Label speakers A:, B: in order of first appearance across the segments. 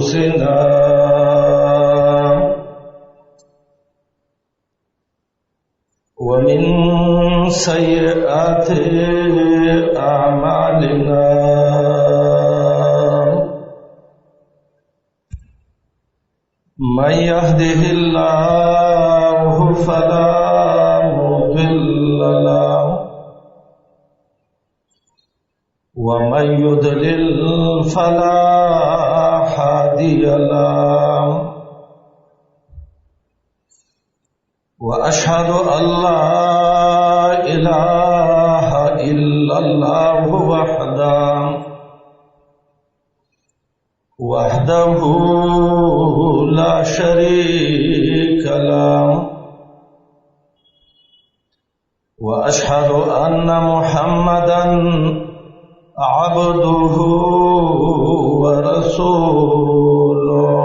A: أنفسنا ومن سيئات أعمالنا من يهده الله فلا مضل له ومن يضلل فلا هادي له وأشهد أن لا إله إلا الله وحده لا شريك له وأشهد أن محمدا عبده ورسوله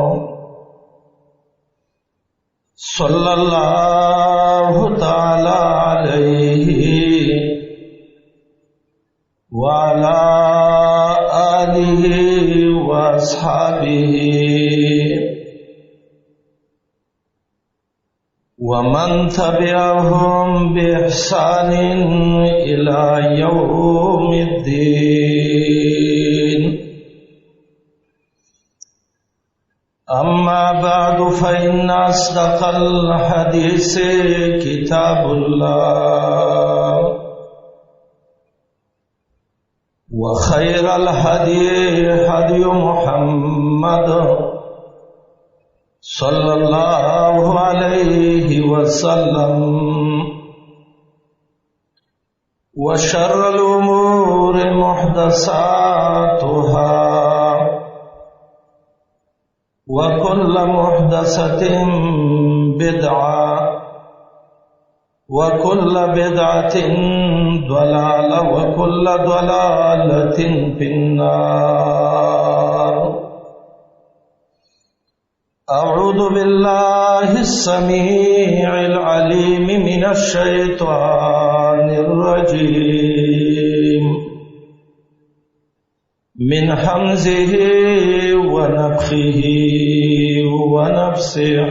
A: صلى الله تعالى عليه وعلى آله وأصحابه ومن تبعهم بإحسان إلى يوم الدين أما بعد فإن أصدق الحديث كتاب الله وخير الهدي هدي محمد صلى الله عليه وسلم وشر الأمور محدثاتها وكل محدثة بدعة وكل بدعة ضلالة وكل ضلالة في النار. أعوذ بالله السميع العليم من الشيطان الرجيم من همزه ونفخه ونفسه.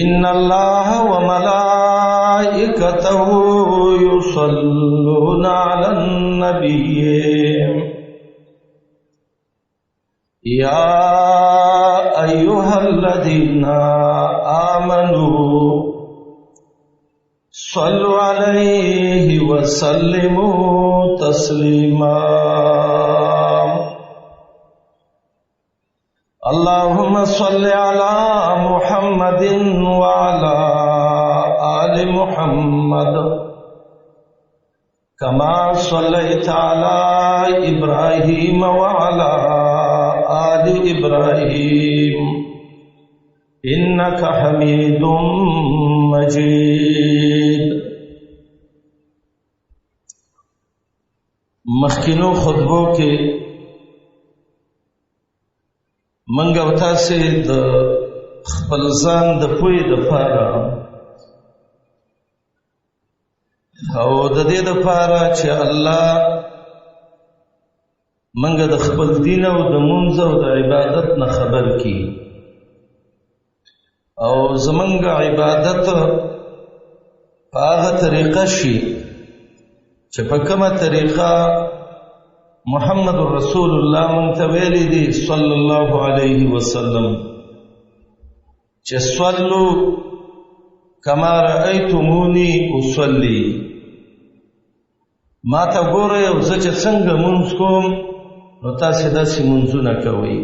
A: إن الله وملائكته يصلون على النبي يا أيها الذين آمنوا صلوا عليه وسلموا تسليما. اللهم صل على محمد وعلى آل محمد كما صليت على إبراهيم وعلى آل إبراهيم إنك حميد مجيد. مخکینو خطبو کې منګ او تاسې د خپل ځان د پوهې دپاره او د دې دپاره چې الله منګ د خپل دین او د منځ او د عبادت نه خبر کی او زمنګ عبادت په هغه طریقه شي چې په کومه طریقه محمد رسول الله منتویلی دی صلی الله علیه وسلم چې صلو کما رأیتمونی اصلی، ما ته ګورئ او زه چې څنګه مونځ کوم نو تاسې داسې مونځونه کوئ.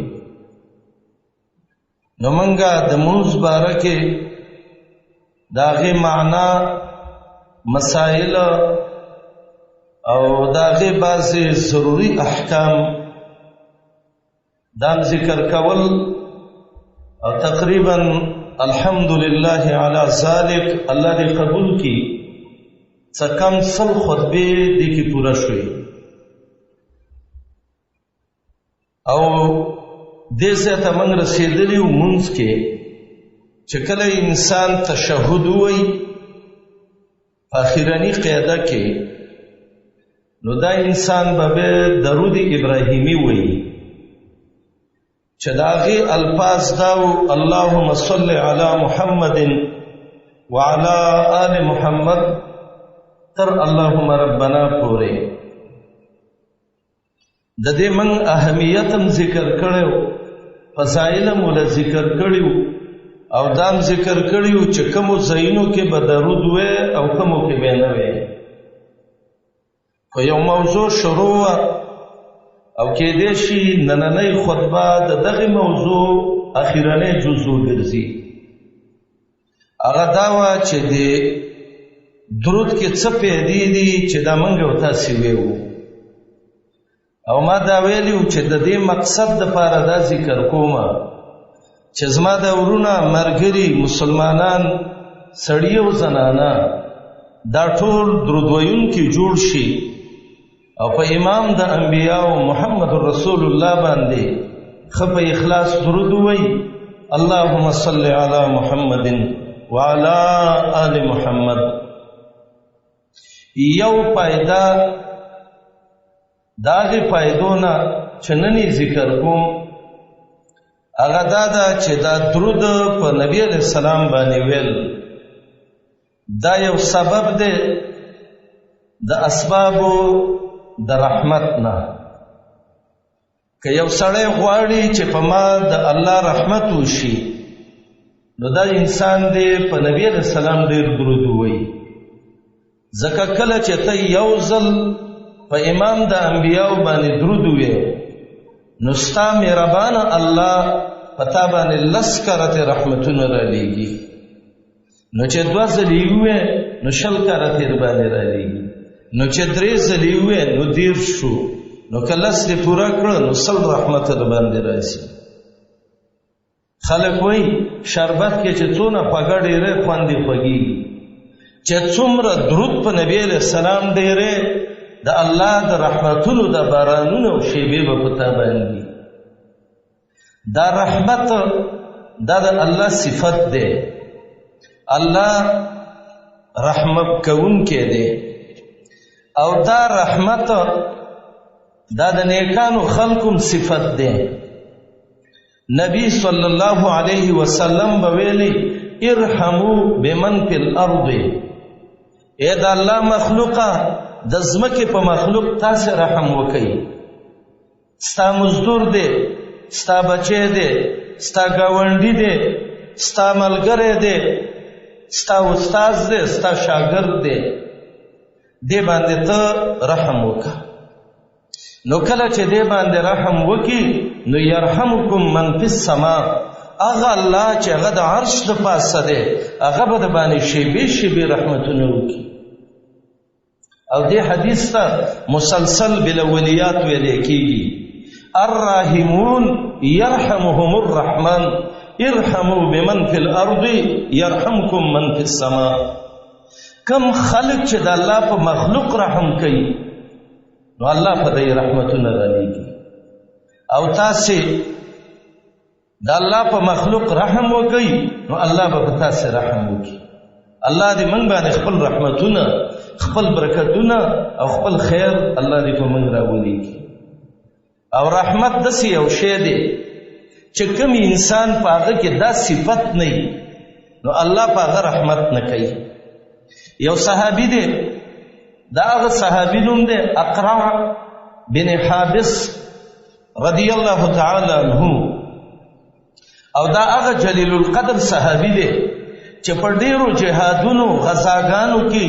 A: نو منګه د مونځ باره کې د هغې معنا مسائل او د هغې بعضې ضروري احکام دام ذکر کول او تقریبا الحمدلله علی ذلک الله دې قبول کی څه کم سل خطبې دې کې پوره شوې او دې ځای ته موږ رسېدلي وو مونځ کې چې کله انسان تشهد ووایي په اخرني قاعده کې نو دا انسان به درود ابراهیمی وایي چې د هغې الفاظ دا و اللهم صل علی محمد وعلى آل محمد تر اللهم ربنا پورې. د دې من اهمیت هم ذکر کړو، فضایل هم ول ذکر کړیو، او دام ذکر کړیو چې کومو ځایونو کې به درود وې او کومو کې به نه وې. خو یو موضوع شروع او کېدای شي نننۍ خطبه د دغه موضوع اخیرنۍ جزو ګرځي. هغه دا وه چې د درود کې څه پیدې دي چې دا موږ او تاسې ویو، او ما دا ویلي و چې د دې مقصد دپاره دا ذکر کومه چې زما د ورونه ملګري مسلمانان سړي او زنانه دا ټول درود ویونکي جوړ شي او په امام د انبیاو محمد رسول الله باندې ښه په اخلاص درود ووایي اللهم صل علی محمد وعلى آل محمد. یو پایدا داغی پایدونا چننی ذکر کوم هغه دا ده چې دا درود په نبی علیہ السلام باندې ویل دا یو سبب دی د اسبابو د رحمت نه. که یو سړی غواړي چې په ما د الله رحمت وشي نو دا انسان دی په نبی علیہ السلام ډیر درود ووایي. ځکه کله چې ته یو ځل په امام د انبیاو باندې درود ووایې نو ستا مهربانه الله په تا باندې لس کرته رحمتونه رالیږي، نو چې دوه ځلې یې ووایې نو شل کرته در باندې رالیږي، نو چې درې ځلې یې ووایې نو دېرش شو، نو که لس دې پوره کړه نو سل رحمت در باندې راځي. خلک وایي شربت کې چې څونه خوږه ډېره خوندې خوږېږي، چې څومره درود په نبی علیہ السلام ډېرې د الله د رحمتونو د بارانونو او شیبې به په تا باندې. دا رحمت دا د الله صفت دی، الله رحمت کوونکی دی، او دا رحمت دا د نیکانو خلقم صفت دی. نبی صلی الله علیه وسلم بویلی ارحمو بمن فی الارض، اے دا اللہ مخلوقا د ځمکې په مخلوق تاسې رحم وکئ. ستا مزدور دی، ستا بچی دی، ستا ګاونډي دی، ستا ملګری دی، ستا استاد دی، ستا شاګرد دی، دې باندې ته رحم وکړه. نو کله چې دې باندې رحم وکړي نو یرحمکم من فی السما، هغه الله چې هغه د عرش د پاسه دی هغه به د باندې شیبې شیبې رحمتونه وکړي. او دې حدیث ته مسلسل بالاولیات ویل کېږي الراحمون یرحمهم الرحمن ارحموا بمن فی الارض یرحمکم من فی السما. کم خلق چې د الله په مخلوق رحم کوي نو الله په دې رحمتونه رالیږي، او تاسې د الله په مخلوق رحم وکئ نو الله به په تاسې رحم وکړي. الله دې موږ باندې خپل رحمتونه، خپل برکتونه او خپل خیر الله دې په موږ راولیږي. او رحمت داسې یو شی دی چې کوم انسان په هغه کې دا صفت نه وي نو الله په هغه رحمت نه کوي. یو صحابي دی، دا هغه صحابي نوم دی اقرع بن حابس رضی الله تعالی عنہ، او دا هغه جلیل القدر صحابي دی چې په ډیرو جهادونو غزاګانو کې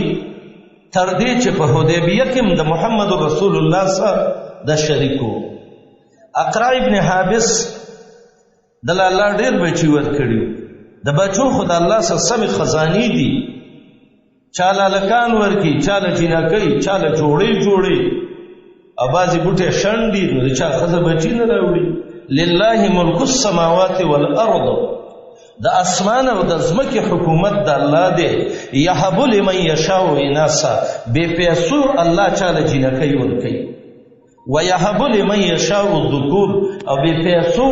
A: تر دې چې په حدیبیه کې د محمد رسول الله سره د شریکو. اقرع ابن حابس د الله ډیر بچي ورکړي، د بچو خدای الله سره سم خزاني دي، چاله لکان ورکی، چاله جنکۍ، چاله جوړې ابازي بوټه شنډي، نو چا خزه بچی نه راوړي. لله ملک السماوات والارض، د اسمان او د ځمکې حکومت د الله دی. یهب لمن یشاء اناسا، بے پیسو الله چاله جنکۍ ورکي، ویهب لمن یشاء الذکور، او بے پیسو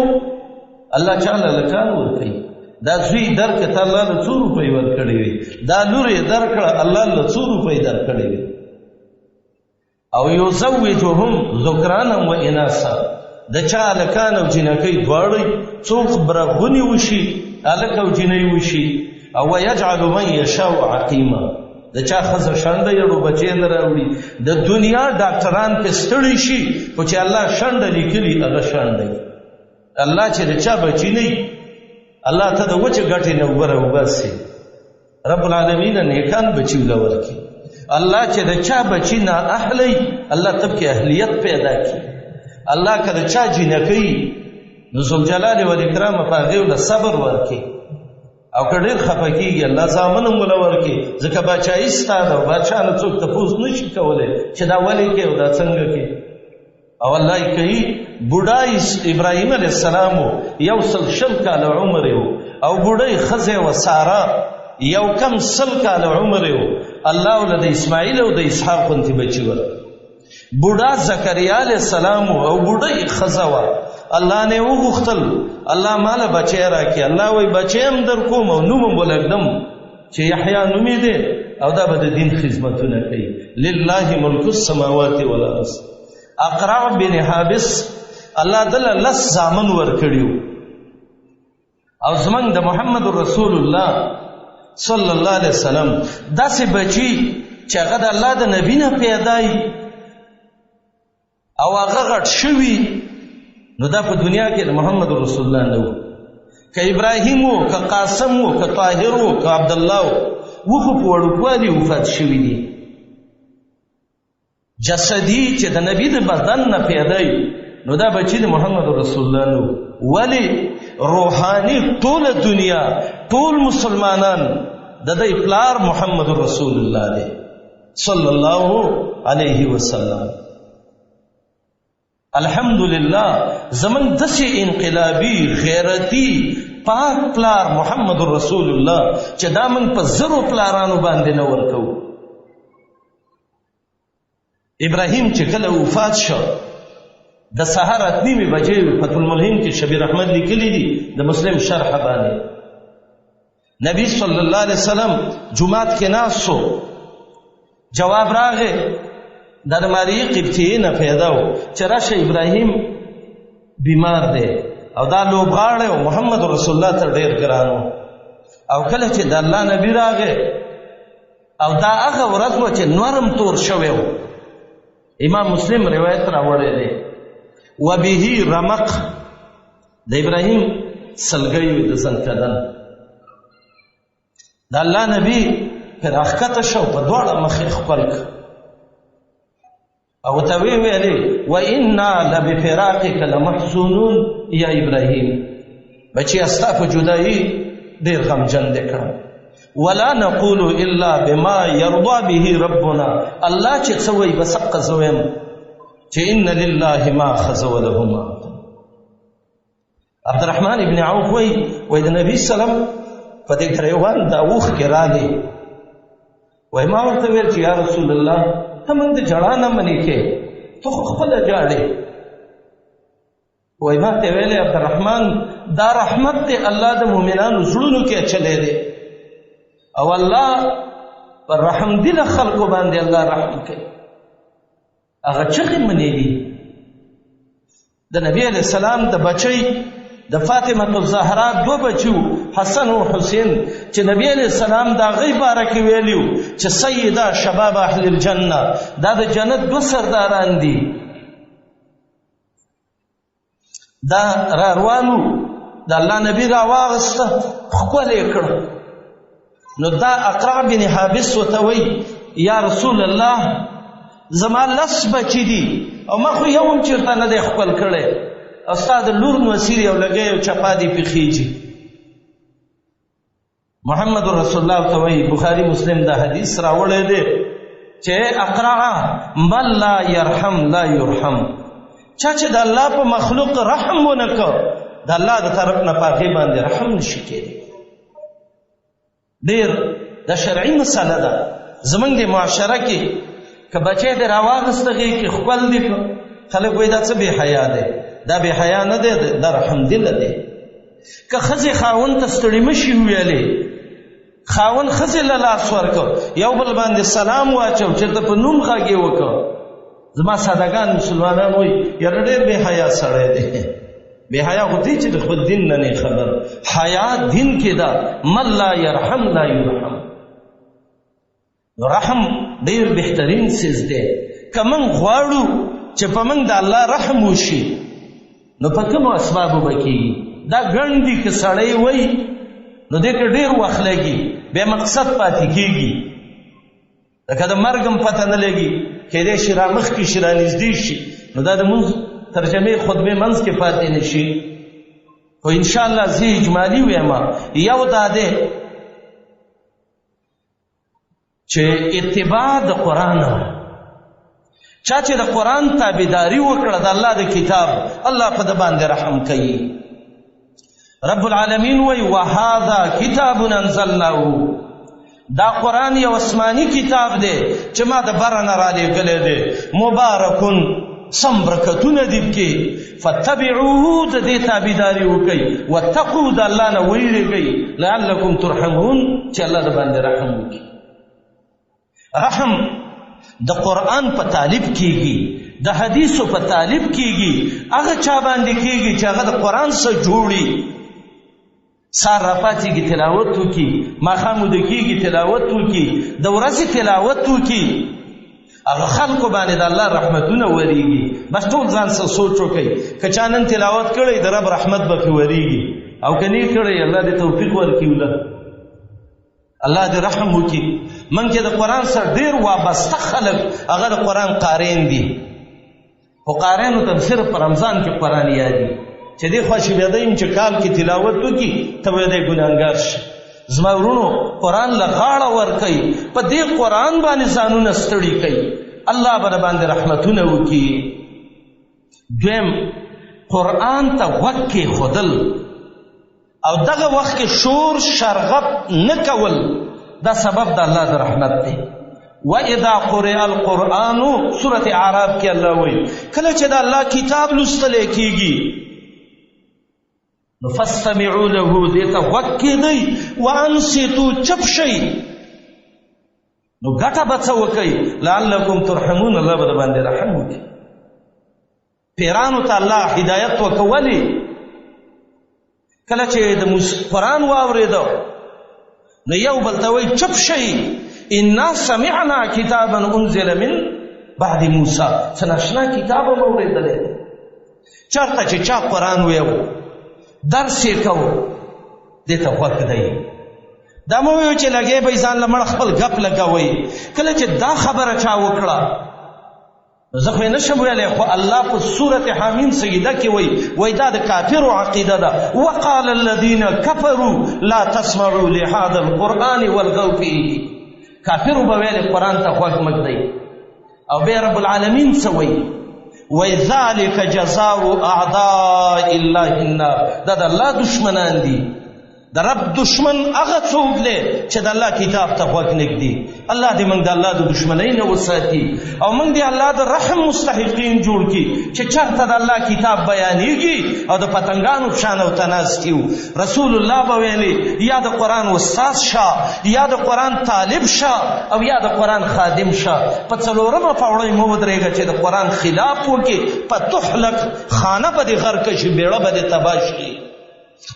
A: الله چاله لکان ورکي. دا زوی درکه ته الله له 2 روپۍ ورکړي وي، دا لور یې درکړه الله له 2 روپۍ درکړي وي. او یزوجهم ذکرانا و اناثا د چا هلکان او جنکۍ دواړه څوک برغوني وشي هلک او جنۍ وشي او ویجعل من یشاء عقیما د چا ښځه شنډه یړو بچی نه راوړي د دنیا ډاکټران پې ستړي شي خو چې الله شنډه لیکلي هغه شنډه الله چې د چا بچي نه الله ته د وچې ګټې نه اوبه راوباسي رب العالمین نیکان بچي وله ورکړي الله چې د چا بچي نا اهلی الله تب کې اهلیت پیدا کړي الله که د چا جنکۍ نو ذوالجلال والاکرام په هغې وله صبر ورکړي او که ډېر خفه کېږي الله زامن هم وله ورکړي ځکه باچایي ستا ده او باچا نه څوک تپوس نه شي کولی چې دا ولې کې او دا څنګه کې او الله یې کوي بوډا ابراهیم علیه السلام یو سل شل کاله عمر و او بوډۍ ښځې و ساره یو کم سل کاله عمر و الله له د اسماعیل او د اسحاق غوندې بچي ورکړي بوډا زکریا علیه السلام او بوډۍ ښځه وه الله نه وغوښتل الله ماله بچی راکړي الله وایي بچی هم در کوم او نوم هم ولږدم چې یحیا نومې دی او دا به د دین خدمتونه کوي لله ملک السماوات والارض اقرع بن حابس الله دله لس زامن ورکړي او زمونږ د محمد رسول الله صلی الله علیه وسلم داسې بچي چې هغه د الله د نبي نه پیدای او هغه غټ شوي نو دا په دنیا کې د محمد رسول الله نه و که ابراهیم و که قاسم و که طاهر و که عبدالله و خو په وړوکوالي وفات شوي دي جسدي چې د نبي د بدن نه پیدای نو دا بچي د محمد رسول الله نه ولی روحانی ټول دنیا ټول مسلمانان د دې پلار محمد رسول الله دی صلی الله علیه وسلم الحمدلله زمن دسه انقلابی غیرتی پاک پلار محمد رسول الله چې دا من په زرو پلارانو باندې نه ورکو ابراهیم چې کله وفات شو د سحر اتنیمې بجې فتح الملهم کې شبیر احمد لیکلی دي د مسلم شرح باندې نبی صلی الله علیه وسلم جمعات کې ناست شو جواب راغی د ماریه قبطیه نه پیدا و چې راشه ابراهیم بیمار دی او دا لوبغاړی او محمد رسول الله ته ډېر ګران او کله چې د الله نبی راغی او دا هغه ورځ وه چې نورم تور شوی و امام مسلم روایت راوړی دی وبه رمق د ابراهیم سلګۍ د زنکدن د الله نبی پر راښکته شو په دواړه مخې خپل او ته ویلې وانا لبفراقک لمحزونون یا ابراهیم بچی استا په جدایي ډېر غمجن دی کړم ولا نقول الا بما يرضى به ربنا الله چې څه وایي بس حق زویم چې ان لله ما اخذ وله ما عبدالرحمن ابن عوف وایي د نبي سلام په دې ګریوان دا اوښ کې راغی وایي ما ورته ویل چې یا رسول الله ته موږ د ژړا نه منې کې ته خو خپله ژاړې وایي ما ته ویلې عبدالرحمن دا رحمت دی الله د مؤمنانو زړونو کې اچولی دی او الله پر رحم دله خلقو باندې الله رحم کوي هغه چغې منې دي د نبی علیه السلام د بچی د فاطمه الزهرا دو بچو حسن او حسین چې نبی علیہ السلام دا غي بارک ویلیو چې سیدا شباب اهل الجنه دا د جنت دو سرداران دي دا روانو د الله نبی را واغسته خپل کړ نو دا اقرع بن حابس وتوي یا رسول الله زما لس بچی دي او ما خو یو هم چیرته نه دی خپل کړی استاد لور نوسیر یو لګي او چپا دی پخیږي محمد رسول الله توي بخاری مسلم دا حدیث راوړی دی چې اقرع من لا يرحم لا يرحم چا چې د الله په مخلوق رحم ونکړ د الله د طرف نه پاغي باندې رحم نشي کېدی ډېر د شرعي مسله ده زمونږ د معاشره کې که بچی د راواغستغې کې خپل دی خلک وایي دا څه بې حیا دی دا بې حیا نه دی دا رحم دله دی که ښځې خاوند ته ستړي مشي وویلې خاوند ښځې له لاس ورکړ یو بل باندې سلام واچو چې ته په نوم غږې وکړه زما سادهګان مسلمانان وایي یاره ډېر بې حیا سړی دی. بې حیا خو دی چې د خپل دین نه نه خبر. حیا دین کې ده، من لا یرحم لا یرحم. رحم ډېر بهترین څیز دی. که موږ غواړو چې په موږ د الله رحم وشي نو په کومو اسبابو به کېږي؟ دا ګڼ دي که سړی وایي نو دې کې ډېر وخت لګي، بې مقصد پاتې کېږي. لکه د مرګ هم پته نه لګي، کېدای شي را مخکې شي را نږدې شي، نو دا د مونځ ترجمې خطبې منځ کې پاتې نه شي. خو انشاءالله زه اجمالي ویم. یو دا دی چې اتباع د قرآن، چا چې د قرآن تابعداري وکړه د الله د کتاب، الله په ده باندې رحم کوي. رب العالمین وی وهذا کتاب انزلناه، دا قرآن یو آسمانی کتاب دی چې ما د بره نه رالیږلی دی، مبارکون سم برکتونه دي پکې، فتبعوه د دې تابعداري وکئ، واتقوا د الله نه ویریږئ، لعلکم ترحمون چې الله د باندې رحم وکړي. رحم د قرآن په طالب کېږي، د حدیثو په طالب کېږي، هغه چا باندې کېږي چې هغه د قرآن سره جوړي. سار را پاتېږي تلاوت وکړي، ماښام وده کېږي تلاوت وکړي، د ورځې تلاوت وکړي، هغه خلکو باندې د الله رحمتونه ورېږي. بس ټول ځان سره سوچ وکړئ، که چا نن تلاوت کړی د رب رحمت به پرې ورېږي، او که نه کړی الله دې توفیق ورکړي، الله دې رحم وکړي. موږ چې د قرآن سره ډېر وابسته خلک هغه د قرآن قارین دي، خو قارینو ته صرف په رمضان کې قرآن یادي چې دې خواشي بیا دی چې کال کې تلاوت وکړي ته به دی ګناهګار شي. زما ورونو قرآن له غاړه ورکئ، په دې قرآن باندې ځانونه ستړي کوي، الله به باندې رحمتونه وکړي. دویم قرآن ته غوږ کېښودل او دغه وخت کې شور شرغب نه کول، دا سبب د الله د رحمت دی. وَإِذَا قُرِئَ الْقُرْآنُ سورة اعراف کې الله وایي کله چې د الله کتاب لوستلی کېږي نو فاستمعوا له، دې ته غوږ کېږئ، وانصتوا چپ شئ، نو ګټه به څه وکئ؟ لعلکم ترحمون، الله به د باندې رحم وکړي. پیرانو ته الله هدایت وکولې، کله چې د قرآن واورېده نو یو بل ته وایي چپ شئ، انا سمعنا کتابا انزل من بعد موسی، څه ناشنا کتاب هم اورېدلی. چېرته چې چا قرآن ویو درس یې کوو دې ته غوږ دی. دا مو ویو چې لګی به ځان له مړه خپل ګپ لګوئ. کله چې دا خبره چا وکړه زه خو یې نشم ویلی، خو الله په سورت حامیم سجده کې وایي دا د کافرو عقیده ده. وقال الذین کفروا لا تسمعوا لهذا القرآن والغوا فیه، کافرو به ویلې قرآن ته غوږ مږدئ. او بیا رب العالمین څه وایي؟ وَذَلِكَ جَزَاءُ أَعْدَاءِ اللَّهِ النَّارِ، دا د الله دشمنان دي. د رب دشمن هغه څوک دی چې د الله کتاب ته غوږ نږدي. الله دې موږ د الله د دشمنۍ نه وساتي او موږ دې الله د رحم مستحقین جوړ کړي چې چېرته د الله کتاب بیانېږي او د پتنګانو په شان او تناستي وو. رسول الله به ویلې یا د قرآن استاد شه، یا د قرآن طالب شه، او یا د قرآن خادم شه. په څلورمه پوړۍ مه ودرېږه چې د قرآن خلاف وکړي، په تحلق خانه به دې غرقه شي، بیړه به دې تباه شي.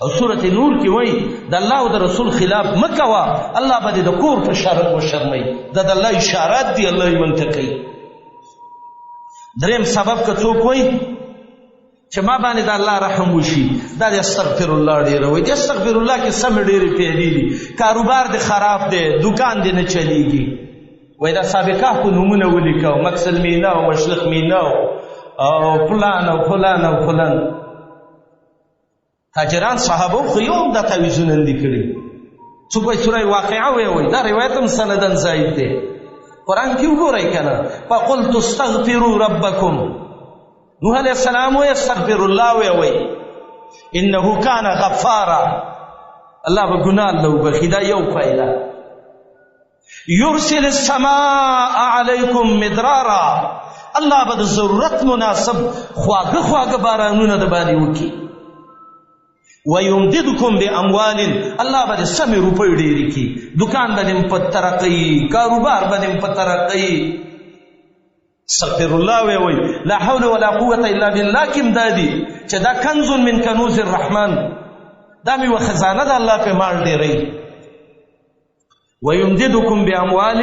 A: او سورة نور کې وایي د الله او د رسول خلاف مه کوه، الله به دې د کور په شرم وشرموي. دا د الله اشارات دي، الله یې موږ ته کوي. دریم سبب که څوک وایي چې ما باندې د الله رحم وشي، دا د استغفر الله ډېره وایي. د استغفر الله کې سمې ډېرې پیلې دي. کاروبار دې خراب دی، دوکان دې نه چلیږي، وایي دا سابقه په نومونه ولیکه، مکسل مینا او مشرق مینا او فلان او فلان او فلان. تاجران صحابه خو یو هم دا تعویضونه نه دي کړي. څوک وایي سوره واقعه وایي، دا روایت هم سندن ضعیف دی. قرآن کې وګورئ که نه، فقلت استغفروا ربکم، نوح علیه السلام وایي استغفر الله وایي انه کان غفارا، الله به ګناه له وبخي. دا یو فایده. یرسل السماء علیکم مدرارا، الله به د ضرورت مناسب خواږه خواږه بارانونه د باندې وکړي. وَيُمْدِدُكُمْ بِأَمْوَالٍ، الله به دې سمې روپۍ ډېرې کړي، دکان به دې په ترقۍ، کاروبار به دې په ترقۍ. استغفر الله وی لا حول ولا قوة الا بالله کم دادی چې دا کنز من کنوز الرحمن دا می و خزانه د الله په مال ډیری ويمددكم باموال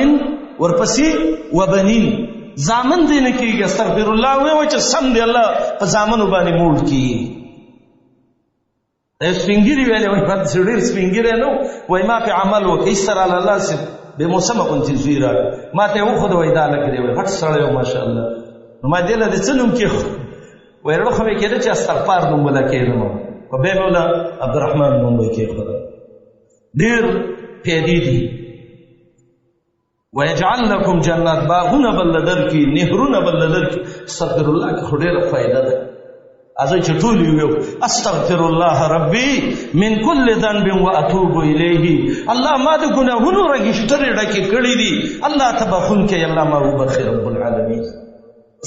A: ورپسې وبنین زامن دې نه کېږي استغفر الله وی چې سم دی الله په زامنو باندې موړ کړي سپینګری ویلې وای په ډېر سپینګری نو وای ما په عمل وکړ سره الله سي به موسمه كنت زیرا ما ته وخد وای دا لګ دی وای هټ سره ماشاء الله نو ما دې له دې څنوم کې وای ورو خو کې چې استغفار نوم ولا کېدم او به مولا عبدالرحمن نوم وای کې خدا ډېر پیدې دي ويجعل لكم جنات باغونه بلدر کی نهرونه بلدر کی استغفر الله کې ډېر فائدہ ده ازو چټول یو استغفر الله ربي من كل ذنب واتوب اليه الله ما د ګناهونو رجستر ډکه کړی دي الله تبخون کې الله ما وبخير رب العالمين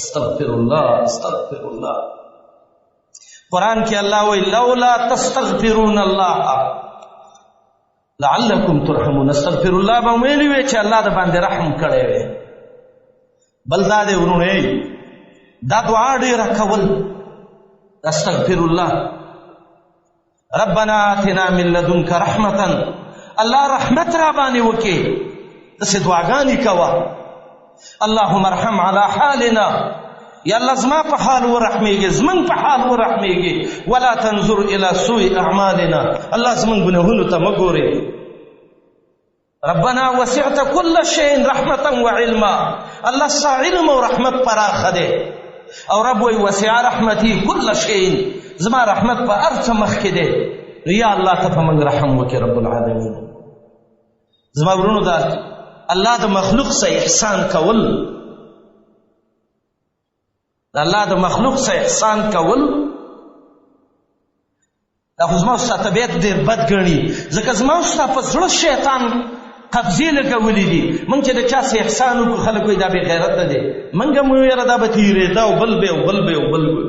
A: استغفر الله استغفر الله قران کې الله وی لولا تستغفرون الله لعلكم ترحمون استغفر الله به ویلي وي چې الله د باندې رحم کړی وي بل دا دې ورونه دا دعا ډیره کول استغفر الله ربنا آتنا من لدنك رحمة الله رحمت را باندې وکي دسه دعاګانې کوا اللهم ارحم على حالنا یا الله زما په حال ورحمېږي زمون په حال ورحمېږي ولا تنظر الى سوء اعمالنا الله زمون ګناهونو ته مګوري ربنا وسعت كل شيء رحمة وعلما الله علم او رحمت پراخه ده او رب وی وسع رحمتي كل شيء زما رحمت په ارث مخ کې ده یا الله ته په رحم وکي رب العالمین زما ورونو دا الله د مخلوق سره احسان کول الله د مخلوق سره احسان کول دا خو زما ستاسو طبیعت ډېر بد ګڼي ځکه زما ستاسو په زړه شیطان قبضې لګولې دي مونږ چې د چا سه احسان وکړو خلک وایي دا بې غیرت نه دی مونږ هم ویره دا به تېرېده او بل به او بل به او بل به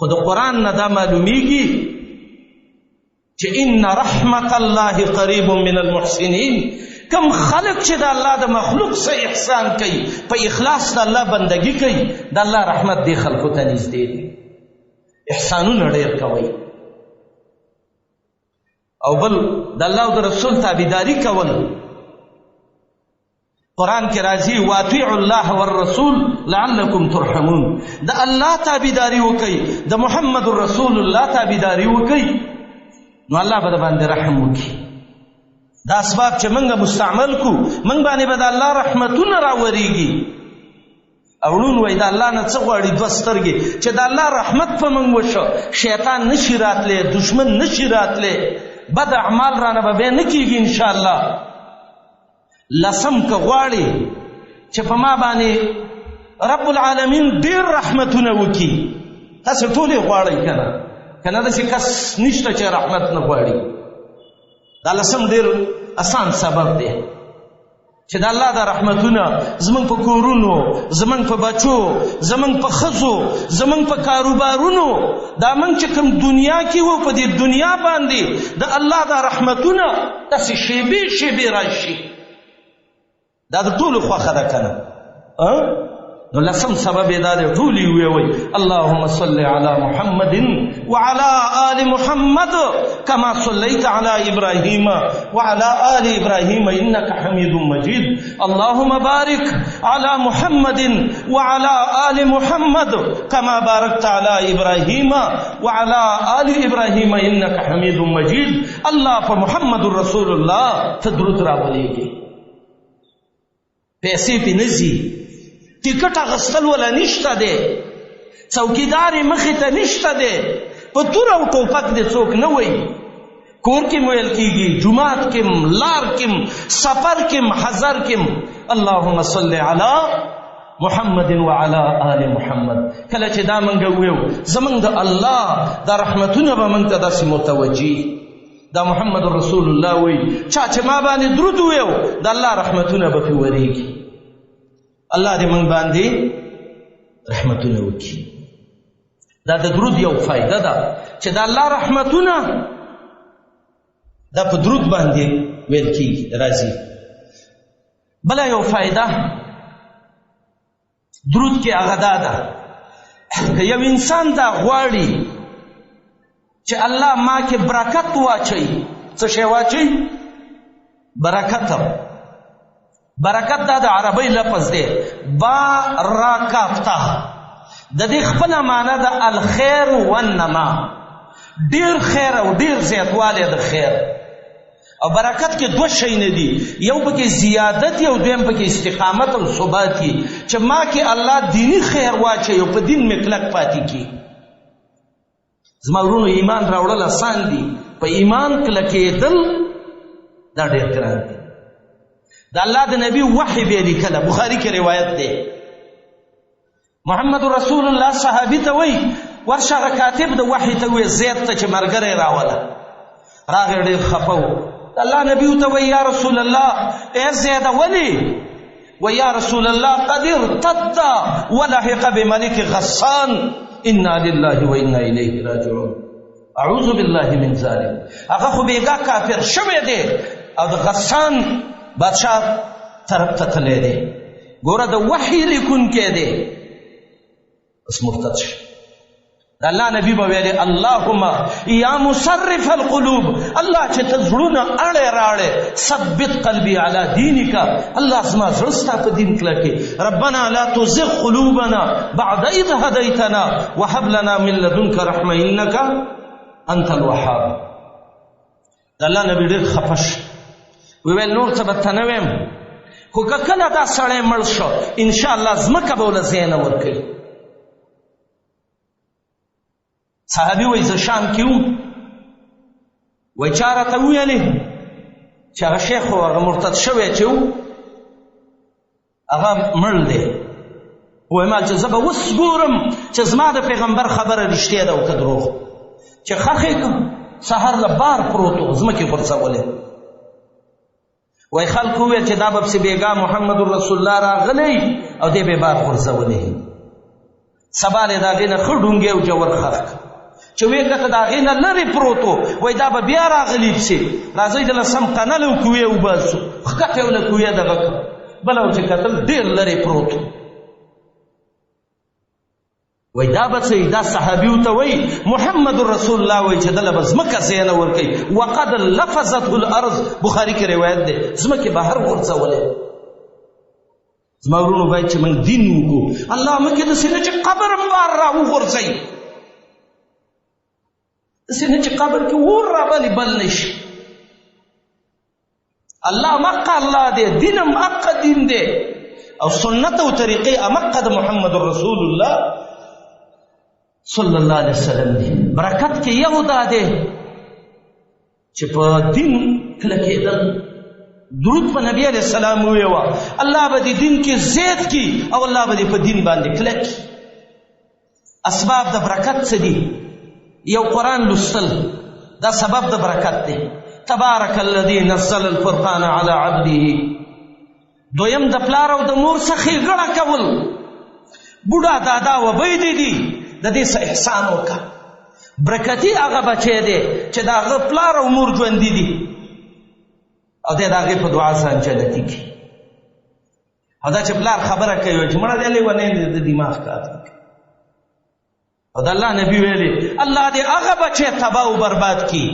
A: خو د قرآن نه دا معلومیږي چې ان رحمت الله قریب من المحسنین کم خلق چې د الله د مخلوق سه احسان کوي په اخلاص د الله بندگی کوي د الله رحمت دې خلکو ته نږدې دي احسانونه ډېر کوي او بل د الله او د رسول تابعداري کول قرآن کې راځي واطيعوا الله والرسول لعلكم ترحمون د الله تابعداري وکي د محمد رسول الله تابعداري وکي نو الله به باندې رحم وکي دا اسباب چې موږ مستعمل کو موږ باندې به د الله رحمتونه راوريږي اولون وای دا الله نه څه غواړي دوه سترګې چې د الله رحمت په موږ وشو شیطان نشي راتلې دشمن نشي راتلې بد اعمال رانه به نه کیږي ان شاء الله لسم که غواړي چې په ما باندې رب العالمین ډیر رحمتونه وکي تاسو ټول غواړئ کنه داسې کس نشته چې رحمت نه غواړي دا لسم ډیر آسان سبب دی چې د الله د رحمتونه زمونږ په کورونو زمونږ په بچو زمونږ په ښځو زمونږ په کاروبارونو دا موږ چې کوم دنیا کې وو په دې دنیا باندې د الله د رحمتونه داسې شیبې شیبې راشي دا د ټولو خوښه ده که نه نو لسم سبب دا دی ټول یې ووایي اللهم صل على محمد وعلى آل محمد كما صليت على إبراهيم وعلى آل إبراهيم إنك حميد مجيد اللهم بارك على محمد وعلى آل محمد كما باركت على إبراهيم وعلى آل إبراهيم إنك حميد مجيد الله فمحمد رسول الله تدرود راولېږي پیسې پې نه ځي ټیکټ اخیستل ولا نشته دی څوکیدار یې مخې ته نشته دی په تور او ټوپک دی څوک نه وایي کور کې ویل کېږي جومات کې لار کې سفر کې حضر کې اللهم صل علی محمد وعلى آل محمد کله چې دا منګه ویو زمونږ د الله دا رحمتونه به موږ ته داسې متوجي دا محمد رسول الله وی چا چې ما باندې درود ویو د الله رحمتونه به پې ورېږي الله دې موږ باندې رحمتونه وکړي دا د درود یو فایده ده چې د الله رحمتونه دا په درود باندې ویل کېږي راځي بله یو فایده درود کې هغه دا ده که یو انسان دا غواړي چې الله ما کې برکت واچوي، څه شی واچوي؟ برکت دا د عربی لفظ دی، برکته د دې خپله معنی ده الخیر والنما، ډیر خیر او ډیر زیاتوالی د خیر. او برکت کې دوه شیونه دي، یو پکې زیادت او دویم پکې استقامت او ثبات دي، چې ما کې الله دینی خیر واچوي او په دین مې کلک پاتې کړي. زما ورونو ایمان راوړل آسان دي، په ایمان کلکېدل دا ډېر ګران دي. د الله د نبي وحی به لیکله، بخاري کې روایت دی. محمد رسول الله صحابي ته وایي ورشه هغه کاتب د وحی ته وایي زید ته چې ملګری راوله. راغی ډېر خفه و. الله نبی ته وایي یا رسول الله ای زید ولې؟ و یا رسول الله قد ارتد ولحق بملك غسان انا لله و انا الیه راجعون. اعوذ بالله من ذلک. هغه خو بیګا کافر شوی دی او د غسان بادشاہ طرف ته تللی دی. ګوره د وحی لیکونکی دی، بس مرتد شي. د الله نبی به ویلې اللهم یا مصرف القلوب، الله چې ته زړونه اړې راړې، ثبت قلبي علی دینک، الله زما زړه ستا په دین کلکې. ربنا لا تزغ قلوبنا بعد اذ هدیتنا وهب لنا من لدنک رحمه انک انت الوهاب. د الله نبی ډېر خفه شو، ویل نور څه به ته نه ویم، خو که کله دا سړی مړ شو انشاءالله ځمکه به له ځای نه ورکوي. صحابي وایي زه شام کې وم، وایي چا راته وویلې چې هغه شیخ و هغه مرتد شوی چې و هغه مړ دی. وایي ما چې زه به اوس ګورم چې زما د پیغمبر خبره رښتیا ده او که دروغ. چې خښې کړم سهار له بار پروت و ځمکې غورځولې. وایي خلکو وویل چې دا به پسې بیګا محمد رسول الله راغلی او دی به بار غورځولی. سبا یې د هغې نه ښه ډونګې او جوور خښ کړ چې ویې کته د هغې نه لرې پروت و. وایي دا به بیا راغلی پسې، راځئ دله سم قنل او کوې وباسو. ښکته یې له کوې دغه کړ، بله و چې کتل ډېر لرې پروت و. وایي دا به څه دا صحابي ته وایي محمد رسول الله وایي چې دله به ځمکه ځای نه ورکوي. وقد لفظته الارض، بخاري کې روایت دی، ځمکې بهر غورځولی. زما ورونو باید چې موږ دین وکړو. الله موږ داسې نه چې قبر هم بار را وغورځوي، داسې نه چې قبر کې اور راباندې بل نه شي. الله مقه الله دی، دین هم مقه دین دی، او سنت او طریقې امقه د محمد رسول الله صلی الله علیه وسلم دی. برکت کې یو دا دی چې په دین کلکېدل. درود په نبی علیہ السلام ویوا، الله به دې دین کې زیات کی او الله به دې په دین باندې کلک. اسباب د برکت څه دي؟ یو قرآن لوستل دا سبب د برکت دی. تبارک الذی نزل الفرقان علی عبده. دویم د پلار او د مور څخه ښېګڼه کول. بوډا دادا و بیدې دي د دې څه احسان وکړه. برکتي هغه بچی دی چې د هغه پلار او مور ژوندي دي او دی د هغې په دعا ځان جنتي کړي. او دا چې پلار خبره کوي چې مړه دی لیونی د دماغ کار کوي. او د الله نبي ویلي الله دې هغه بچی تباه او برباد کړي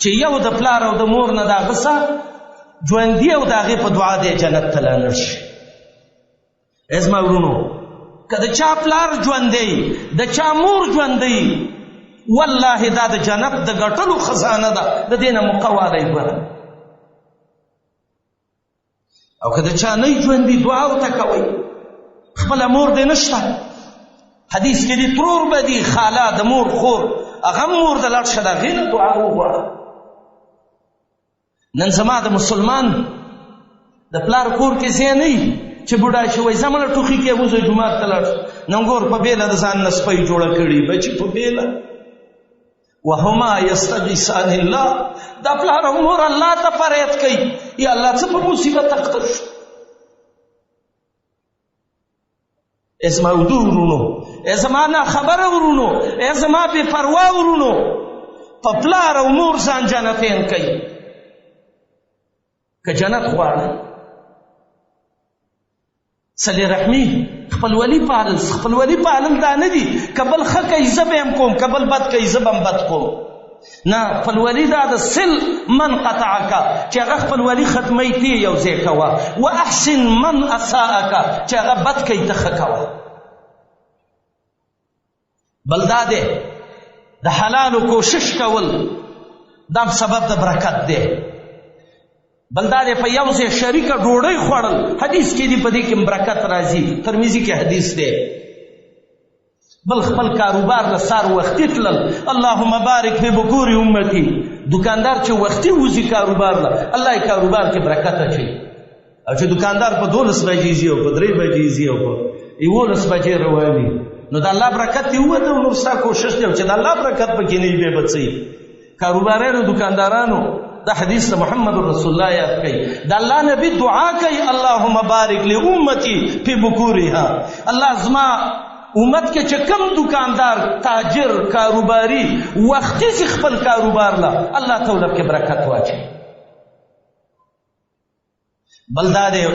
A: چې یو د پلار او د مور نه د هغه څه ژوندي او د هغې په دعا دی جنت ته لاړ شي. زما ورونو که د چا پلار ژوندی د چا مور ژوندی، والله دا د جنت د ګټلو خزانه ده، د دې نه مقوالی ګوره. او که د چا نه ژوندي دعا ورته کوئ. خپله مور دې نشته، حدیث کې دي ترور به دي خاله د مور خور، هغه مور د لاړ شه د هغې نه دعا وغواړه. نن زما د مسلمان د پلار کور کې ځای نه وي چې بوډا شي وایي زمله ټوخي کې اوس جومات ته لاړ شه. نن ګور په بیله د ځان نه سپی جوړه کړي، بچي په بیله. وهما یستغیثان الله، دا پلار او مور الله ته فریاد کوي یا الله څه په مصیبت اخته شو. زما ودو ورونو، زما نه خبره ورونو، زما بې پروا ورونو، په پلار او مور ځان جنتین کوي. که جنت غواړئ صلې رحمي خپلولي پالل. خپلولي پالل دا نه دي که بل ښه کوي زه به هم کوم، که بل بد کوي زه به هم بد کوم. نه، خپلولي دا د سل من قطعک چې هغه خپلولي ختمی ته یو ځای کوه، واحسن من اساءک چې هغه بد کوي ته ښه کوه. بل دا دی د حلالو کوشش کول، دا سبب د برکت دی. بل دا دی په یو ځای شریکه ډوډۍ خوړل، حدیث کې دی په دې کې برکت راځي، ترمذي کې حدیث دی. بل خپل کاروبار له سار وختي تلل، اللهم بارک فی بکور امتی. دکاندار چې وختي وځي کاروبار له، الله یې کاروبار کې برکت اچوي. او چې دکاندار په 12 بجې ځي او په 3 بجې ځي او په 11 بجې رواني، نو د الله برکت یې ووته. نو ستا کوشش دی چې د الله برکت پکې نه وي، بې بڅوي. کاروبارانو دکاندارانو دا حدیث د محمد رسول الله یاد کوي. د الله نبی دعا کوي، اللهم بارک لامتی فی بکورها. الله زما امت کې چې کم دکاندار، تاجر، کاروباري وختي سي خپل کاروبار له، الله تعالی کې برکت واچوي. بل دا دی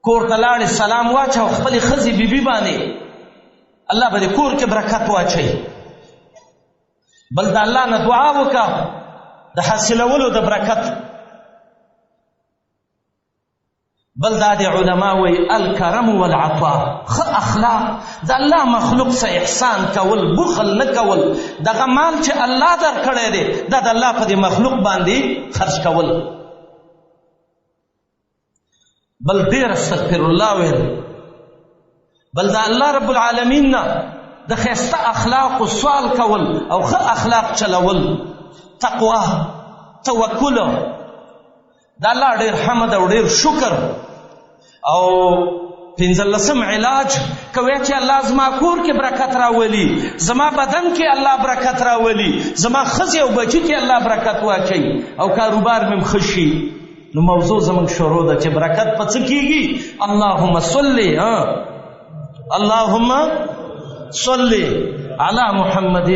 A: کور ته لاړې سلام واچو خپلې ښځې بیبي باندې، الله به دې کور کې برکت واچوي. بل د الله نه دعا وکړه د حاصلولو د برکت. بل دا د علما وی الکرم والعطاء، ښه اخلاق، د الله مخلوق سه احسان کول، بخل نه کول. دغه مال چې الله درکړی دی دا د الله په دې مخلوق باندې خرج کول. بل ډېر استغفر الله ویل. بل د الله رب العالمین نه د ښایسته اخلاقو سوال کول او ښه اخلاق چلول. تقوا، توکل، د الله ډېر حمد او ډېر شکر. او 15 علاج کوي چې الله زما کور کې برکت راولي، زما بدن کې الله برکت راولي، زما ښځې او بچي کې الله برکت واچوي، او کاروبار مې ښه شي. نو موضوع زموږ شروع ده چې برکت په څه کېږي؟ اللهم صل اللهم صل علی محمد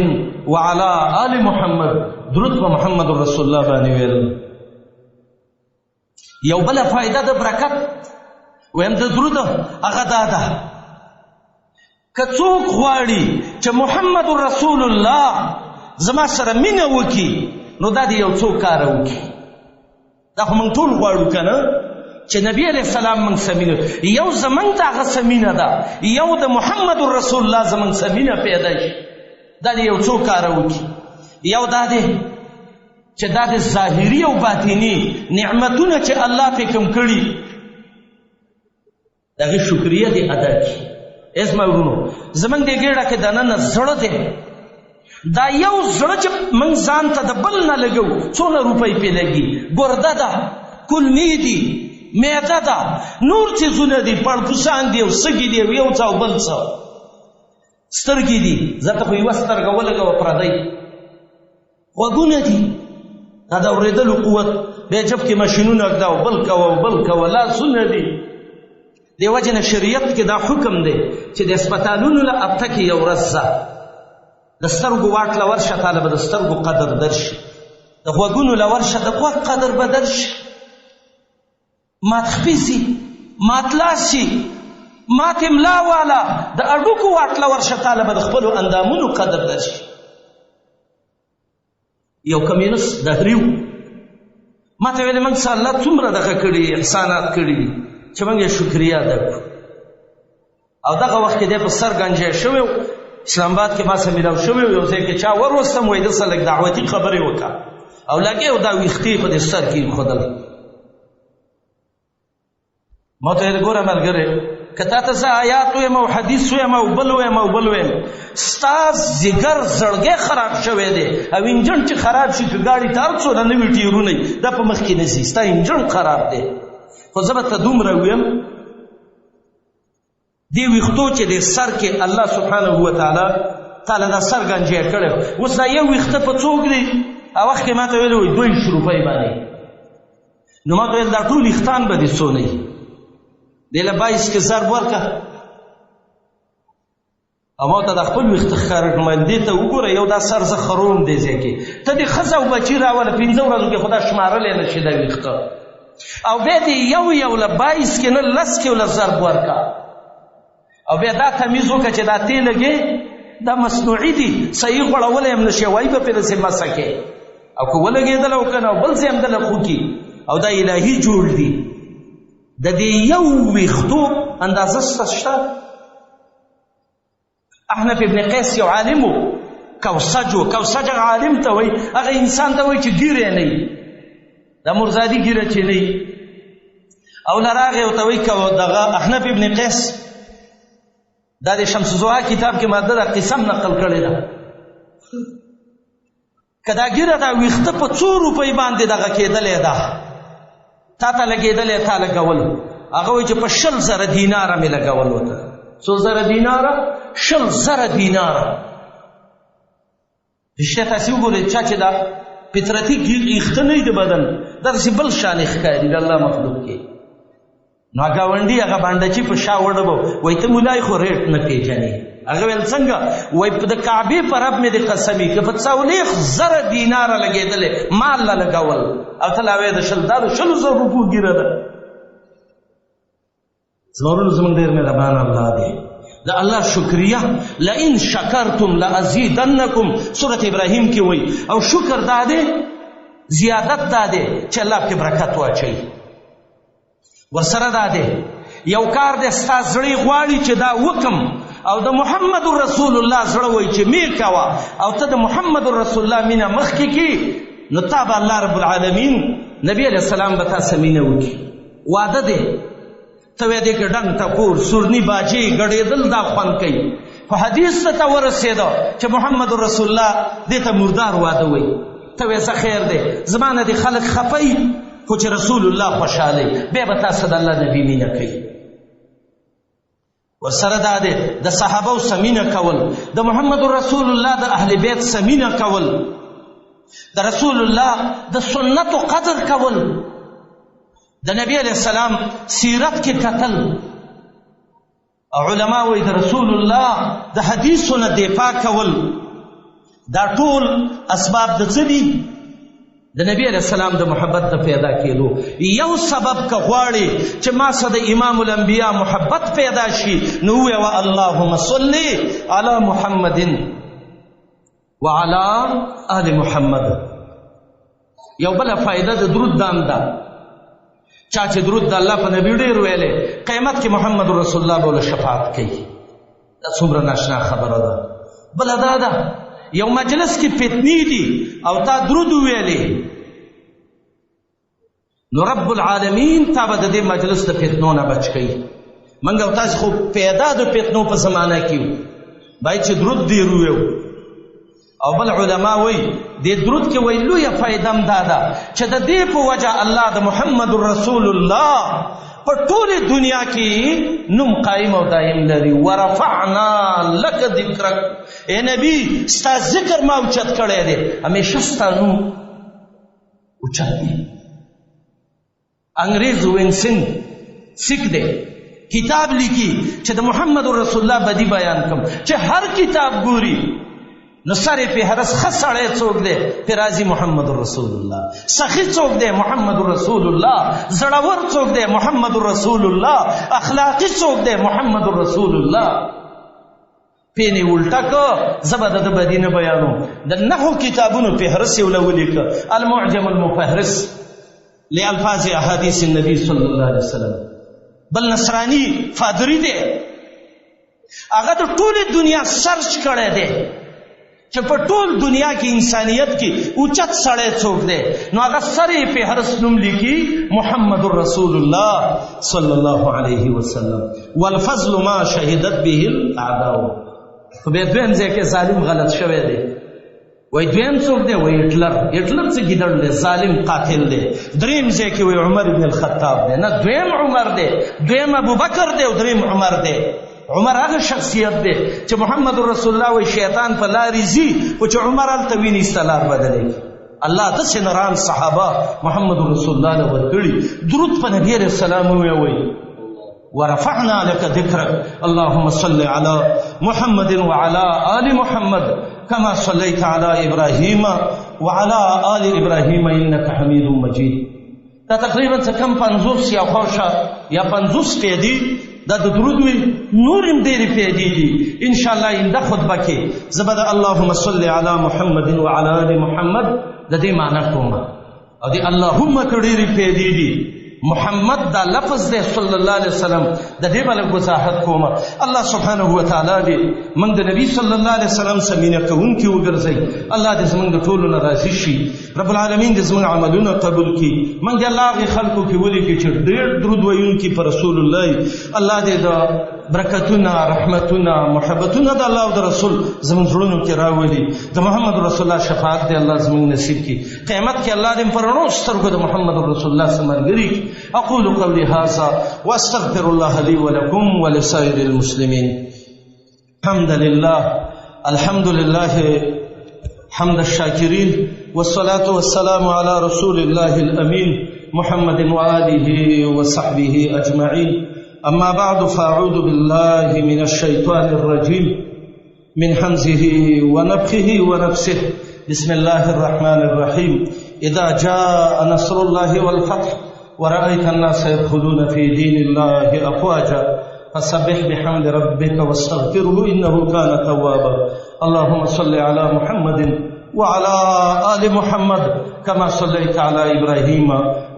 A: وعلى آل محمد. درود په محمد رسول الله باندې ویل. یو بله فائده د برکت ویم د درود هغه دا ده، که څوک غواړي چې محمد رسول الله زما سره مینه وکړي نو دا د یو څو کاره وکړي. دا خو موږ ټول غواړو که نه چې نبی علیه السلام موږ سره مینه، یو زموږ ته هغه څه مینه ده، یو د محمد رسول الله زموږ سره مینه پیدا شي. دا د یو څو کاره وکړي. یو دا دی چې دا د ظاهري او باطني نعمتونه چې الله پې کوم کړي د هغې شکریه دې ادا کړي. زما ورونو زموږ دې ګېډه کې دننه زړه دی، دا یو زړه چې موږ ځان ته د بل نه لګو، څونه روپۍ پې لګي، ګرده ده، کولمې دي، معده ده، نور څیزونه دي، پړپوسان دي او سږي دي او یو څه او بل څه، سترګې دي، ځکه خو یوه سترګه ولګوه پردی، غوږونه دي، دا د اورېدلو قوت، بیا جب کې ماشینونه ږده او بل کوه او بل کوه، لاسونه دي. دې وجې نه شریعت کې دا حکم دی چې د هسپتالونو له هفته کې یو ورځ ځه، د سترګو واټ له ورشه، تاله به د سترګو قدر درشي، د غوږونو له ورشه د غوږ قدر به درشي، مات خپي سي، مات لاس سي، مات املا والا د اډوکو واټ له ورشه، تاله به د خپلو اندامونو قدر درشي. یو کمیونست دهریو ما ته ویلې موږ سره الله څومره دغه کړي احسانات کړي دي چې موږ یې شکریه ادا کړو. او دغه وخت کې دی په سر ګنجی شوی و، اسلام آباد کې ما سره میلاو شوی و، یو ځای کې چا وروستم وایي ده سره لږ دعوتي خبرې وکړه او لګې او دا ویښتې په دې سر کې ایښودل. ما ته ویل ګوره ملګرې که تا ته زه آیات ویم او حدیث ویم او بل ویم او بل ویم، ستا ځیګر زړګی خراب شوی دی او انجن چې خراب شي که ګاډي ته هر څونه نوي ټیرونه دا په مخ کې نه ځي، ستا انجن خراب دی. خو زه به ته دومره ویم دې ویښتو چې د سر کې الله سبحانه وتعالی تعالی دا سر ګنجی کړی، اوس دا یو ویښته په څوک دی؟ هغه وخت کې ما ته ویلي وایي 200 روپۍ باندې. نو ما ته ویل دا ټول ویښتان به دې څونه وي؟ دې له 22 کې ضرب ورکړه او ما ته د خپل ویښته ښکاره کړم، دې ته وګوره یو دا سر زه خروم دې ځای کې، ته دې ښځه او بچي راوله 15 ورځو کې خو دا شمارلی نه شي دا ویښته. او بیا دې یو له 22 کې نه 10 کې له ضرب ورکا او بیا دا تمیز وکړه چې دا تیل لګي دا مصنوعي دي صحیح غوړول هم نشي وای په پرسه مسکه او کو ولګېدل او کنه بل څه هم دل خوکی او دا الهي جوړ دي د دې یو وختو اندازه شته. احنف ابن قیس یو عالم کوسج عالم ته وای هغه انسان ته وای چې ګیره نه دا مرزادي ګیره چې نه او لراغه او ته وای کو دغه احنف ابن قیس دا د شمس زوها کتاب کې ماده د قسم نقل کړی ده کدا ګیره دا وخته په 2 روپۍ باندې دغه کېدلې ده تا ته لګېدلې تا لګول هغه وای چې په 100,000 دینار مې لګول وته 100,000 دینار 100,000 دینار رښتیا تاسو وګورئ چې دا فطرتي اخته نه دی بدن درسي بل شان ښکاري د الله مخلوق کې نو گاونډي هغه باندې چې په شا وړبو وای ته مولای خو ریټ نه پیژنې هغه ول څنګه وای په د کعبه پر رب مې د قسمی کې په 100,000 دینار لګېدل مال لګول او تلاوي د 100,000 روپو ګیره ده زمورو زمون ډیر مهربان الله دی دا الله شکریہ لئن شکرتم لازیدنکم سورۃ ابراہیم کې وای او شکر داده زیادت داده چې الله کې برکت واچي ورسره داده یو کار د استازړي غواړي چې دا وکم او د محمد رسول الله زړه وای چې می کوا او ته د محمد رسول الله مینا مخ کې کی نو تاب الله رب العالمین نبی علیہ السلام به تاسو مینه وکي وعده ده ته دې کې ډنګ ټکور سورنی باجی غړېدل دا خوان کوي په حدیث ته ورسېده چې محمد رسول الله دې ته مردار واده وای ته وې خیر دې زمانه دي خلک خپي خو چې رسول الله خوشاله به به تاسو د الله نبی مینه کوي ورسره ده د صحابه سمینه کول د محمد رسول الله د اهل بیت سمینه کول د رسول الله د سنت قدر کول د نبی علیہ السلام سیرت کې قتل علماء وی د رسول الله د حدیثونو دفاع کول دا ټول اسباب د څه دي د نبی علیہ السلام د محبت د پیدا کېدو یو سبب که غواړي چې ما سره د امام الانبیاء محبت پیدا شي نو وی اللهم صل علی محمد وعلى آل محمد. یو بل فائدہ د درود دام ده چا چې درود د الله په نبی ډېر ویلې قیامت کې محمد رسول الله بوله شفاعت کوي دا څومره ناشنا خبره ده. بل دا ده یو مجلس کې فتنې دي او تا درود ویلې نو رب العالمین تا به د دې مجلس د فتنو نه بچ کوي. منګه او تاسو خو پیدا د فتنو په زمانہ کې باید چې درود دی ویو او بل علماء وی د درود کې ویلو یا فائدم دادا چې د دې په وجه الله د محمد رسول الله په ټوله دنیا کې نوم قائم او دائم لري. ورفعنا لك ذکرک اے نبی ستا ذکر ما اوچت کړی دی همیشه ستا نوم اوچت دی. انګریز وینسن سیک دی کتاب لیکي چې د محمد رسول الله بدی بیان کوم چې هر کتاب ګوري نو سره په هرس خسړې څوک دی فرازي محمد رسول الله سخی څوک دی محمد رسول الله زړور څوک دی محمد رسول الله اخلاقی څوک دی محمد رسول الله. پینې الټا کو زبد د بدینه بیانو د نحو کتابونو په هرس ولولې ک المعجم المفهرس لالفاظ احاديث النبي صلی الله علیه وسلم. بل نصرانی فادری دی هغه د ټوله دنیا سرچ کړی دی چې په ټول دنیا کې انسانیت کې اوچت سړی څوک دی نو هغه سره په هرس نوم لیکي محمد رسول الله صلی الله علیه وسلم. والفضل ما شهدت به الاعداء. خو به دویم ځای کې ظالم غلط شوی دی وای دویم څوک دی وای هټلر څه ګیدړ دی ظالم قاتل دی. دریم ځای کې وای عمر ابن الخطاب دی نه دویم عمر دی دویم ابوبکر دی او دریم عمر دی. عمر هغه شخصیت دی چې محمد رسول الله وی شیطان په لارې ځي او چې عمر هلته ویني استلار بدلوي. الله داسې نران صحابه محمد رسول الله له ورکړي. درود په نبی علیہ السلام ووایي ورفعنا لك ذکرک اللهم صل على محمد وعلى آل محمد كما صليت على إبراهيم وعلى آل إبراهيم إنك حميد مجيد. دا تقریبا څه کم 50 یا خواشه یا 50 پیدې دا د درود وي، نور هم ډېرې پیدې دي. انشاءالله آینده خطبه کې زه به د اللهم صل علی محمد وعلى آل محمد د دې معنی کوم. او د اللهم که ډېرې پیدې دي، محمد دا لفظ دی صلی الله علیه وسلم، د دې به لږ وضاحت کوم. الله سبحانه وتعالی دې موږ د نبي صلی الله علیه وسلم سره مینه کوونکي وګرځوي. الله دې زموږ د ټولو نه راضي شي. رب العالمین دې زموږ عملونه قبول کړي. موږ دې الله هغې خلکو کې ولیکي چې ډېر درود ویونکي په رسول الله. الله دې د برکتونه، رحمتونه، محبتونه د الله او د رسول زموږ زړونو کې راولي. د محمد رسول الله شفاعت دې الله زموږ نصیب کړي. قیامت کې الله دې په رڼو سترګو د محمد رسول الله سره ملګري کړي. أقول قولي هذا وأستغفر الله لي ولكم ولسائر المسلمين. الحمد لله حمد الشاكرين، والصلاة والسلام على رسول الله الأمين محمد وآله وصحبه أجمعين. أما بعد، فأعوذ بالله من الشيطان الرجيم من حمزه ونفخه ونفسه. بسم الله الرحمن الرحيم. إذا جاء نصر الله والفتح ورأيت الناس يدخلون في دين الله أفواجا فسبح بحمد ربك واستغفره إنه كان توابا. اللهم صل على محمد وعلى آل محمد كما صليت على إبراهيم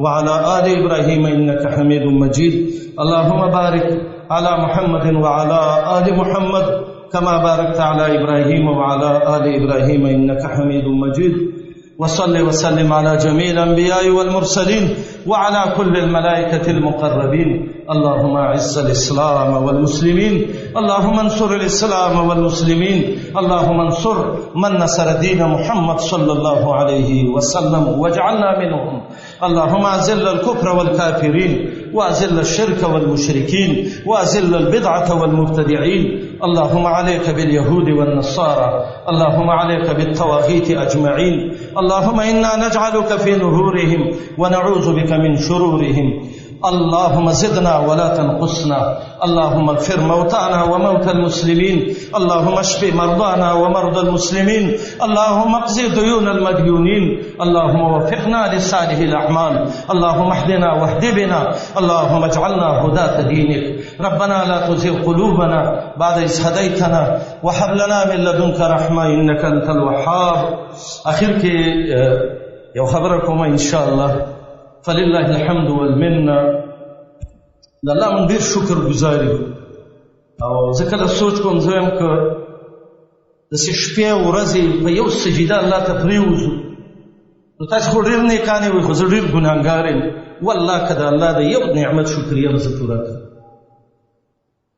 A: وعلى آل إبراهيم إنك حميد مجيد. اللهم بارك على محمد وعلى آل محمد كما باركت على إبراهيم وعلى آل إبراهيم إنك حميد مجيد. وصل وسلم على جميع الأنبياء والمرسلين وعلى كل الملائكة المقربين. اللهم أعز الإسلام والمسلمين، اللهم انصر الإسلام والمسلمين، اللهم انصر من نصر دين محمد صلى الله عليه وسلم واجعلنا منهم. اللهم أذل الكفر والكافرين، وأذل الشرك والمشركين، وأذل البدعة والمبتدعين. اللهم عليك باليهود والنصارى، اللهم عليك بالطواغيت أجمعين. اللهم إنا نجعلك في نهورهم ونعوذ بك من شرورهم. اللهم زدنا ولا تنقصنا. اللهم اغفر موتانا وموتى المسلمين. اللهم اشف مرضانا ومرضى المسلمين. اللهم اقضي ديون المديونين. اللهم وفقنا لصالح الأعمال. اللهم اهدنا واهد بنا. اللهم اجعلنا هداة دينك. ربنا لا تزغ قلوبنا بعد إذ هديتنا وهب لنا من لدنك رحمة إنك أنت الوهاب. آخر کې یو خبره کوم ان شاء الله. فلله الحمد والمنه. د الله من ډېر شکر ګزاري او زه کله سوچ کوم زه یم که داسې شپې او ورځې په یو سجده الله ته پرېوځو نو تاسې خو ډېر نیکانې وئ، خو زه ډېر ګناهګار یم. والله که د الله د یو نعمت شکریه به زه پوره کړم.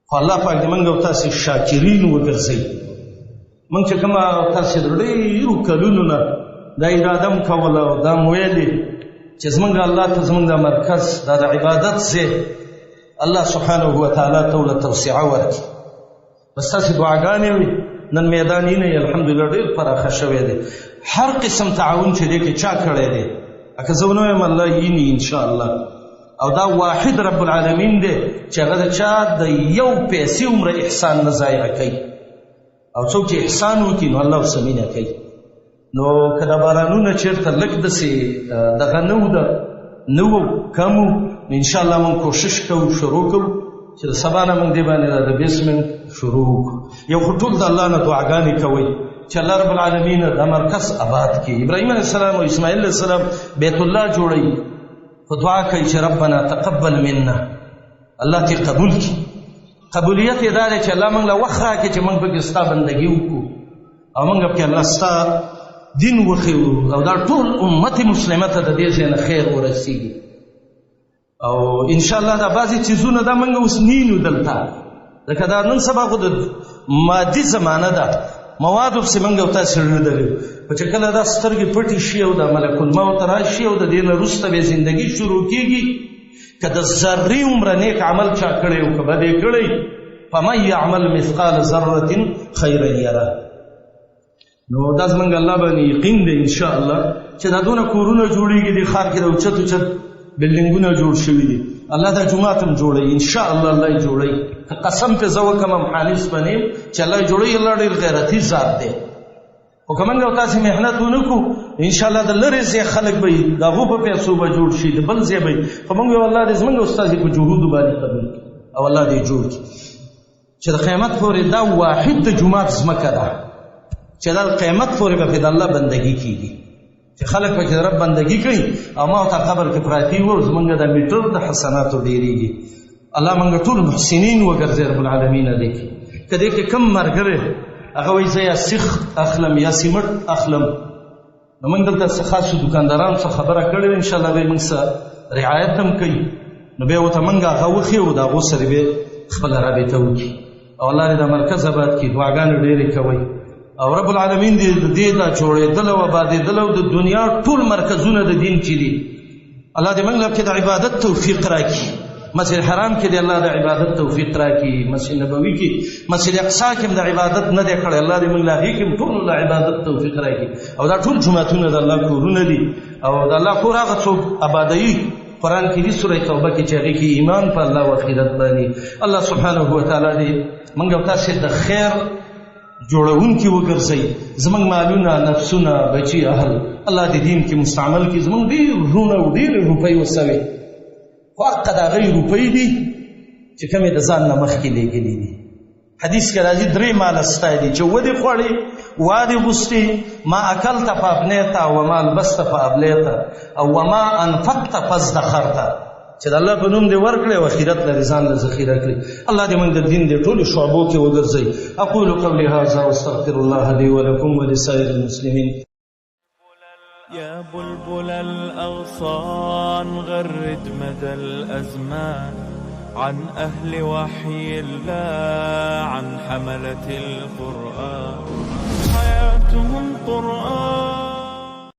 A: خو الله پاک دې موږ او تاسې شاکرین وګرځوي. موږ چې کومه تاسې د ډېرو کلونو نه دا اراده م کوله او دا م ویلې چې زمونږ الله ته زمونږ دا مرکز دا د عبادت ځای الله سبحانه وتعالی ته له توسعه ورکړي. بس تاسې دعاګانې وي. نن میدان یې الحمدلله ډېر پراخه شوی دی. هر قسم تعاون چې دی کې چا کړی دی، که زه ونه وایم الله ییني انشاءالله. او دا واحد رب العالمین دی چې هغه د چا د یو پیسې عمره احسان نه ضایع کوي. او څوک چې احسان وکړي نو الله ورسره مینه کوي. نو که دا بارانونه چېرته لږ داسې دغه نه وو کم وو، نو انشاءالله موږ کوشش کوو شروع کوو چې د سبا نه موږ دې باندې د بیسمنټ شروع وکړو. یو خو ټول د الله نه دعاګانې کوئ چې الله رب العالمین دا مرکز آباد کړي. ابراهیم علیه السلام او اسماعیل علیه السلام بیت الله جوړوي، خو دعا کوي چې ربنا تقبل منا، الله دې قبول کړي. قبولیت یې دا دی چې الله موږ له وخت راکړي چې موږ پکې ستا بندګي وکړو او موږ پکې الله ستا دین وښیو او دا ټول امت مسلمه ته د دې ځای نه خیر ورسېږي. او انشاءالله دا بعضې څیزونه دا موږ اوس نینو دلته، ځکه دا نن سبا خو د مادي زمانه ده، موادو پسې موږ او تاسې ړدلي. خو چې کله دا سترګې پټې شي او د ملک الموت راشي او د دې نه وروسته بیا زندګي شروع کېږي، که د ذرې عمره نیک عمل چا کړی او که بد یې کړی، فمن یعمل مثقال ذرة خیرا یره. نو دا زمونږ الله باندې یقین دی انشاءالله چې دا دونه کورونه جوړېږي دې ښار کې د اوچت اوچت بلډینګونه جوړ شوي دي. الله دا جومات هم جوړوي انشاءالله، الله یې جوړوي. که قسم پې زه وکړم حانس به نه یم چې الله یې جوړوي. الله ډېر غیرتي ذات دی او کومنګ او تاسو مهنت ونکو ان شاء الله د لری زی خلک به دغه په پیسو به جوړ شي د بل زی به کومنګ والله دې زمنګ استاد په جهود باندې قبول او الله دې جوړ کړي چې د قیامت پورې دا واحد د جمعات زمکه ده چې د قیامت پورې به د الله بندگی کیږي چې خلک په رب بندگی کوي او ما ته قبر کې پراتی و زمنګ د میټر د حسناتو ډیریږي الله مونږ ټول محسنین وګرځي رب العالمین دې کدی کې کم مرګره هغه وایي زه یا سیخ اخلم یا سیمټ اخلم نو موږ دلته څه خاص دکاندارانو څخه خبره کړې ان شاء الله به موږ سره رعایت هم کوي نو به وته موږ هغه وخی او دا غو سره به خپل رابطه وکړي او الله دې د مرکز آباد کړي دعاګانې ډېرې کوي او رب العالمین دې دا جوړېدل او آبادېدل او د دنیا ټول مرکزونه د دین چې دي الله دې موږ له د عبادت توفیق راکړي مسجد حرام کې دی الله د عبادت توفیق راکړي مسجد نبوي کې مسجد اقصی کې د عبادت نه دی کړی الله دې موږ له هغې کې ټول د عبادت توفیق راکړي او دا ټول جوماتونه د الله کورونه دي او د الله کور هغه څوک آبادوي قرآن کې دي سوره توبه کې چې هغې کې ایمان په الله او آخرت باندې الله سبحانه وتعالی دې موږ او تاسې د خیر جوړونکي وګرځي زموږ مالونه نفسونه بچي اهل الله دې دین کې مستعمل کړي زموږ ډېر وروڼه او ډېرې روپۍ وسوي خو حق د هغې روپۍ دي چې کومې د ځان نه مخکې لېږلي دي حدیث کې راځي 3 ماله ستی دي چې ودې خوړې وادې غوستې ما اکلته فابنیته وما البسته فابلیته او وما انفقته فازدخرته چې د الله په نوم دې ورکړې او آخرت لرې ځان له ذخیره کړي الله دې موږ د دین دې ټولو شعبو کې وګرځوي اقول قولي هذا واستغفر الله لي ولكم ولسائر المسلمين
B: يا بلبل الأغصان غرد مدى الأزمان عن أهل وحي الله عن حملة القرآن حياتهم قرآن